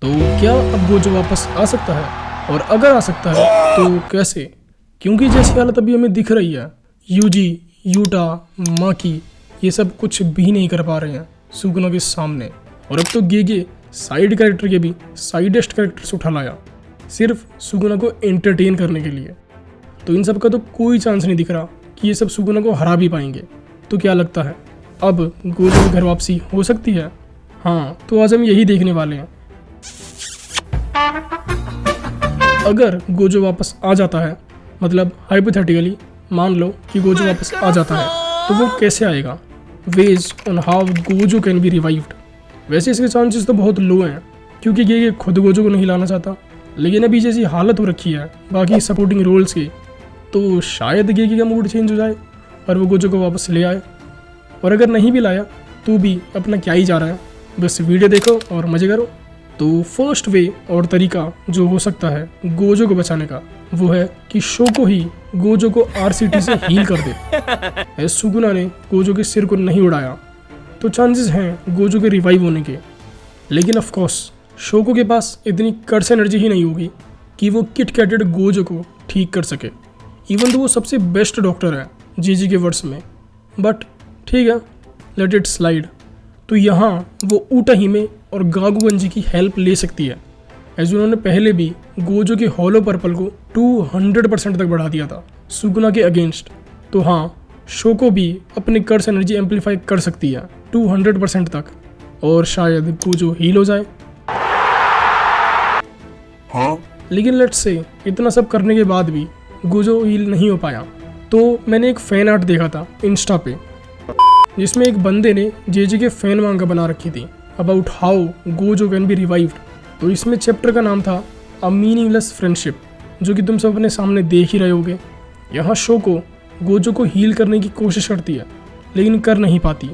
तो क्या अब गोजो वापस आ सकता है, और अगर आ सकता है तो कैसे? क्योंकि जैसी हालत अभी हमें दिख रही है, यूजी, यूटा, माकी ये सब कुछ भी नहीं कर पा रहे हैं सुगुना के सामने। और अब तो गेगे साइड कैरेक्टर के भी साइडेस्ट कैरेक्टर्स उठा लाया सिर्फ सुगुना को एंटरटेन करने के लिए। तो इन सब का तो कोई चांस नहीं दिख रहा कि ये सब सुगुना को हरा भी पाएंगे। तो क्या लगता है अब गोजो की घर वापसी हो सकती है? हाँ, तो आज हम यही देखने वाले हैं। अगर गोजो वापस आ जाता है, मतलब हाइपोथेटिकली मान लो कि गोजो वापस आ जाता है, तो वो कैसे आएगा? Ways on how Gojo can be revived. वैसे इसके चांसेस तो बहुत लो हैं क्योंकि ये खुद गोजो को नहीं लाना चाहता, लेकिन अभी जैसी हालत हो रखी है बाकी सपोर्टिंग रोल्स की, तो शायद गेगी का मूड चेंज हो जाए और वो गोजो को वापस ले आए। और अगर नहीं भी लाया तो भी अपना क्या ही जा रहा है, बस वीडियो देखो और मज़े करो। तो फर्स्ट वे और तरीका जो हो सकता है गोजो को बचाने का, वो है कि शोको ही गोजो को आरसीटी से हील कर दे। सुगुना ने गोजो के सिर को नहीं उड़ाया तो चांसेस हैं गोजो के रिवाइव होने के, लेकिन ऑफ कोर्स शोको के पास इतनी कर्स एनर्जी ही नहीं होगी कि वो किट कैटेड गोजो को ठीक कर सके। इवन तो वो सबसे बेस्ट डॉक्टर है जीजी के वर्ड्स में, बट ठीक है, लेट इट स्लाइड। तो यहाँ वो ऊटाहिमे और गागुगंजी की हेल्प ले सकती है, एज उन्होंने पहले भी गोजो के हॉलो पर्पल को 200% तक बढ़ा दिया था सुगुना के अगेंस्ट। तो हाँ, शोको भी अपनी कर्स एनर्जी एम्पलीफाई कर सकती है 200% तक, और शायद गोजो हील हो जाए। हाँ? लेकिन लेट्स से इतना सब करने के बाद भी गोजो हील नहीं हो पाया, तो मैंने एक फैन आर्ट देखा था इंस्टा पे, जिसमें एक बंदे ने जेजे के फैन मांगा बना रखी थी about how Gojo can be revived. तो इसमें चैप्टर का नाम था अ मीनिंगलेस फ्रेंडशिप, जो कि तुम सब अपने सामने देख ही रहे होगे। यहाँ शोको गोजो को हील करने की कोशिश करती है लेकिन कर नहीं पाती,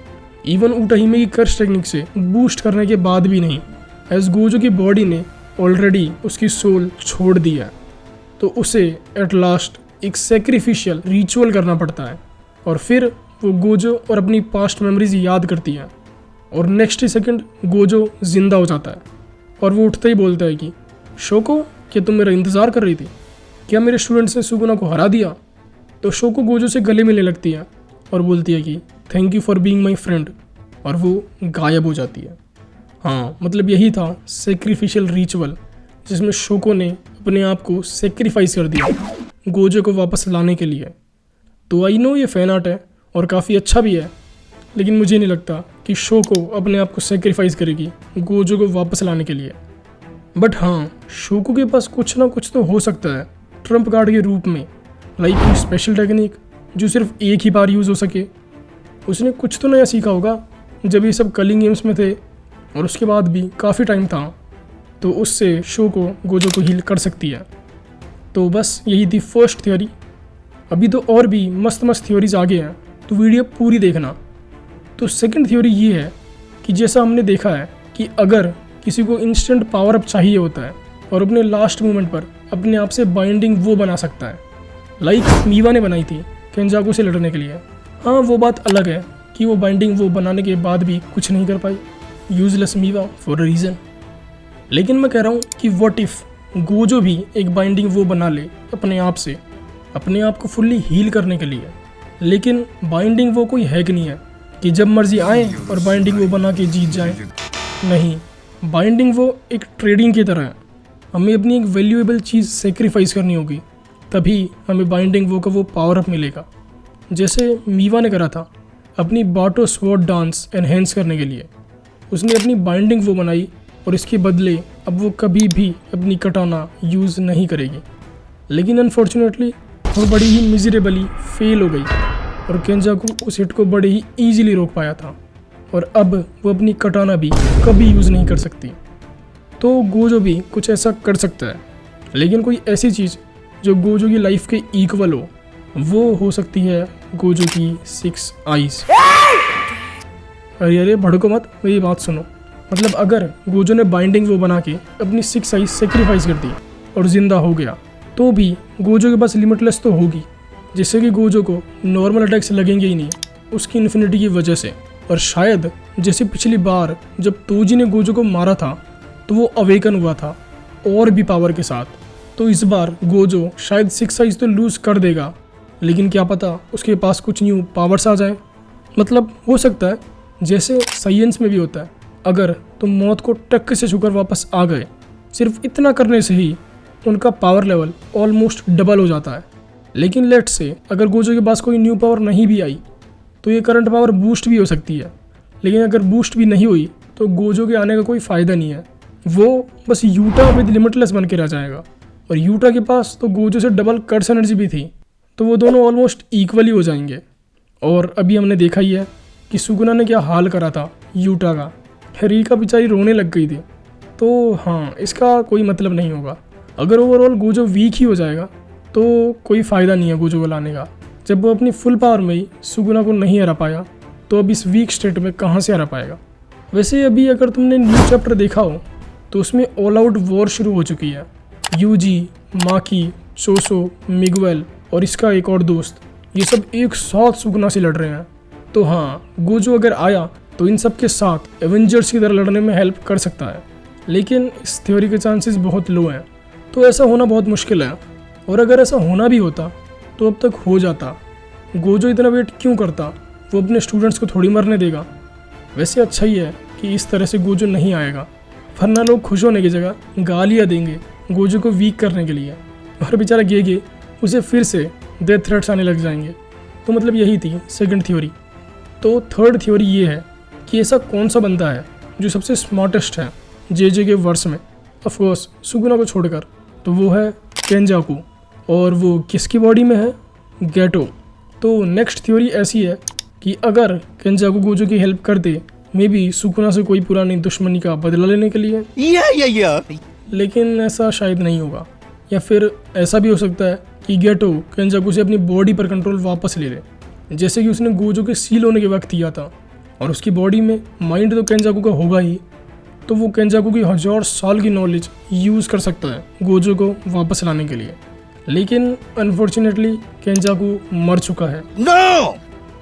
इवन ऊटाहिमे की कर्स टेक्निक से बूस्ट करने के बाद भी नहीं, एज गोजो की बॉडी ने ऑलरेडी उसकी सोल छोड़ दी है। तो उसे एट लास्ट एक सेक्रीफिशियल रिचुअल करना पड़ता है, और फिर वो गोजो और अपनी पास्ट मेमोरीज याद करती है, और नेक्स्ट ही सेकंड गोजो जिंदा हो जाता है। और वो उठते ही बोलता है कि शोको, क्या तुम मेरा इंतज़ार कर रही थी? क्या मेरे स्टूडेंट्स ने सुगुना को हरा दिया? तो शोको गोजो से गले मिलने लगती है और बोलती है कि thank you for being my friend, और वो गायब हो जाती है। हाँ, मतलब यही था सेक्रीफिशियल रिचुअल, जिसमें शोको ने अपने आप को सेक्रीफाइस कर दिया गोजो को वापस लाने के लिए। तो आई नो ये फैन आर्ट है और काफ़ी अच्छा भी है, लेकिन मुझे नहीं लगता कि शोको अपने आप को सेक्रीफाइस करेगी गोजो को वापस लाने के लिए। बट हाँ, शोको के पास कुछ ना कुछ तो हो सकता है ट्रम्प कार्ड के रूप में, लाइक कोई स्पेशल टेक्निक जो सिर्फ एक ही बार यूज़ हो सके। उसने कुछ तो नया सीखा होगा जब ये सब कलिंग गेम्स में थे, और उसके बाद भी काफ़ी टाइम था, तो उससे शोको गोजो को हील कर सकती है। तो बस यही थी फर्स्ट थ्योरी। अभी तो और भी मस्त मस्त थ्योरीज आगे हैं, तो वीडियो पूरी देखना। तो सेकंड थ्योरी ये है कि जैसा हमने देखा है कि अगर किसी को इंस्टेंट पावर अप चाहिए होता है और अपने लास्ट मोमेंट पर अपने आप से बाइंडिंग वो बना सकता है, लाइक मीवा ने बनाई थी केंजाकू से लड़ने के लिए। हाँ, वो बात अलग है कि वो बाइंडिंग वो बनाने के बाद भी कुछ नहीं कर पाई, यूजलेस मीवा फॉर अ रीज़न। लेकिन मैं कह रहा हूँ कि व्हाट इफ़ गोजो भी एक बाइंडिंग वो बना ले अपने आप से, अपने आप को फुल्ली हील करने के लिए। लेकिन बाइंडिंग वो कोई हैक नहीं है कि जब मर्जी आए और बाइंडिंग वो बना के जीत जाए। नहीं, बाइंडिंग वो एक ट्रेडिंग की तरह है। हमें अपनी एक वैल्यूएबल चीज़ सेक्रीफाइस करनी होगी, तभी हमें बाइंडिंग वो का वो पावर अप मिलेगा। जैसे मीवा ने करा था अपनी बाटो स्वॉर्ड डांस एनहेंस करने के लिए। उसने अपनी बाइंडिंग वो बनाई और इसके बदले अब वो कभी भी अपनी कटाना यूज़ नहीं करेगी। लेकिन अनफॉर्चुनेटली वो बड़ी ही मिजरेबली फेल हो गई, और केंजाकू उस हिट को बड़े ही ईजिली रोक पाया था, और अब वो अपनी कटाना भी कभी यूज़ नहीं कर सकती। तो गोजो भी कुछ ऐसा कर सकता है, लेकिन कोई ऐसी चीज़ जो गोजो की लाइफ के इक्वल हो हो सकती है गोजो की 6 आइज़। अरे भड़को मत, मेरी बात सुनो। मतलब अगर गोजो ने बाइंडिंग वो बना के अपनी 6 आइज़ सेक्रीफाइस कर दी और ज़िंदा हो गया, तो भी गोजो के पास लिमिटलेस तो होगी, जिससे कि गोजो को नॉर्मल अटैक्स लगेंगे ही नहीं उसकी इन्फिनिटी की वजह से। और शायद जैसे पिछली बार जब तोजी ने गोजो को मारा था, तो वो अवेकन हुआ था और भी पावर के साथ। तो इस बार गोजो शायद 6 साइज तो लूज़ कर देगा, लेकिन क्या पता उसके पास कुछ न्यू पावर्स आ जाए। मतलब हो सकता है जैसे साइंस में भी होता है, अगर तुम मौत को टक्कर से छूकर वापस आ गए, सिर्फ इतना करने से ही उनका पावर लेवल ऑलमोस्ट डबल हो जाता है। लेकिन लेट्स से अगर गोजो के पास कोई न्यू पावर नहीं भी आई तो ये करंट पावर बूस्ट भी हो सकती है। लेकिन अगर बूस्ट भी नहीं हुई तो गोजो के आने का कोई फ़ायदा नहीं है, वो बस यूटा विद लिमिटलेस बन के रह जाएगा। और यूटा के पास तो गोजो से डबल कर्स एनर्जी भी थी, तो वो दोनों ऑलमोस्ट इक्वली हो जाएंगे। और अभी हमने देखा ही है कि सुगुना ने क्या हाल करा था यूटा का, रिका बेचारी रोने लग गई थी। तो हाँ, इसका कोई मतलब नहीं होगा। अगर ओवरऑल गोजो वीक ही हो जाएगा तो कोई फ़ायदा नहीं है गोजो को लाने का। जब वो अपनी फुल पावर में ही सुगुना को नहीं हरा पाया तो अब इस वीक स्टेट में कहाँ से हरा पाएगा। वैसे अभी अगर तुमने न्यू चैप्टर देखा हो तो उसमें ऑल आउट वॉर शुरू हो चुकी है। यूजी, माकी, सोसो, मिगुएल और इसका एक और दोस्त, ये सब एक साथ सुगुना से लड़ रहे हैं। तो हाँ, गोजो अगर आया तो इन सब के साथ एवेंजर्स की तरह लड़ने में हेल्प कर सकता है, लेकिन इस थ्योरी के चांसेस बहुत लो हैं, तो ऐसा होना बहुत मुश्किल है। और अगर ऐसा होना भी होता तो अब तक हो जाता। गोजो इतना वेट क्यों करता, वो अपने स्टूडेंट्स को थोड़ी मरने देगा। वैसे अच्छा ही है कि इस तरह से गोजो नहीं आएगा, वरना लोग खुश होने की जगह गालियाँ देंगे गोजो को वीक करने के लिए, और बेचारा गेगे उसे फिर से डेथ थ्रेट्स आने लग जाएंगे। तो मतलब यही थी सेकंड थ्योरी। तो थर्ड थ्योरी ये है कि ऐसा कौन सा बंदा है जो सबसे स्मार्टेस्ट है जेजे के वर्स में, ऑफकोर्स सुगुना को छोड़कर, तो वो है केंजाकू। और वो किसकी बॉडी में है? गेटो। तो नेक्स्ट थ्योरी ऐसी है कि अगर केंजाकू गोजो की हेल्प कर दे, मे बी सुगुना से कोई पुरानी दुश्मनी का बदला लेने के लिए, लेकिन ऐसा शायद नहीं होगा। या फिर ऐसा भी हो सकता है कि गेटो केंजाकू से अपनी बॉडी पर कंट्रोल वापस ले ले, जैसे कि उसने गोजो के सील होने के वक्त किया था। और उसकी बॉडी में माइंड तो केंजाकू का होगा ही, तो वो केंजाकू की 1000 साल की नॉलेज यूज़ कर सकता है गोजो को वापस लाने के लिए। लेकिन अनफॉर्चुनेटली केंजाकू मर चुका है। no!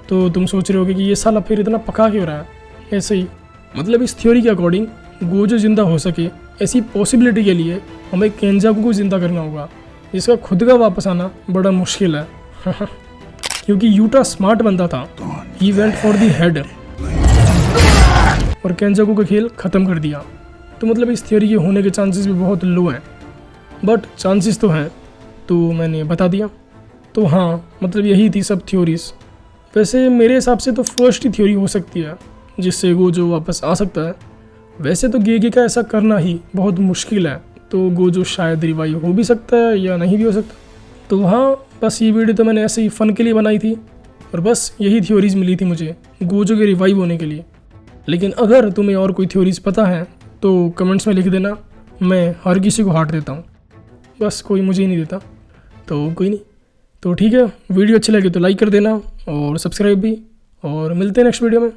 तो तुम सोच रहे होगे कि ये साला फिर इतना पका क्यों रहा है? ऐसे ही, मतलब इस थ्योरी के अकॉर्डिंग गोजो जिंदा हो सके ऐसी पॉसिबिलिटी के लिए हमें केंजाकू को जिंदा करना होगा, जिसका खुद का वापस आना बड़ा मुश्किल है। क्योंकि यूटा स्मार्ट बंदा था, he went for the head, और केंजाकू का खेल ख़त्म कर दिया। तो मतलब इस थ्योरी के होने के चांसेस भी बहुत लो हैं, बट चांसेस तो हैं, तो मैंने बता दिया। तो हाँ, मतलब यही थी सब थ्योरीज। वैसे मेरे हिसाब से तो फर्स्ट ही थ्योरी हो सकती है जिससे गोजो वापस आ सकता है। वैसे तो गेगे का ऐसा करना ही बहुत मुश्किल है, तो गोजो शायद रिवाइव हो भी सकता है या नहीं भी हो सकता। तो हाँ, बस ये वीडियो तो मैंने ऐसे ही फ़न के लिए बनाई थी, और बस यही थ्योरीज मिली थी मुझे गोजो के रिवाइव होने के लिए। लेकिन अगर तुम्हें और कोई थ्योरीज पता है तो कमेंट्स में लिख देना, मैं हर किसी को हार्ट देता हूँ, बस कोई मुझे ही नहीं देता। तो कोई नहीं, तो ठीक है, वीडियो अच्छी लगे तो लाइक कर देना और सब्सक्राइब भी, और मिलते हैं नेक्स्ट वीडियो में।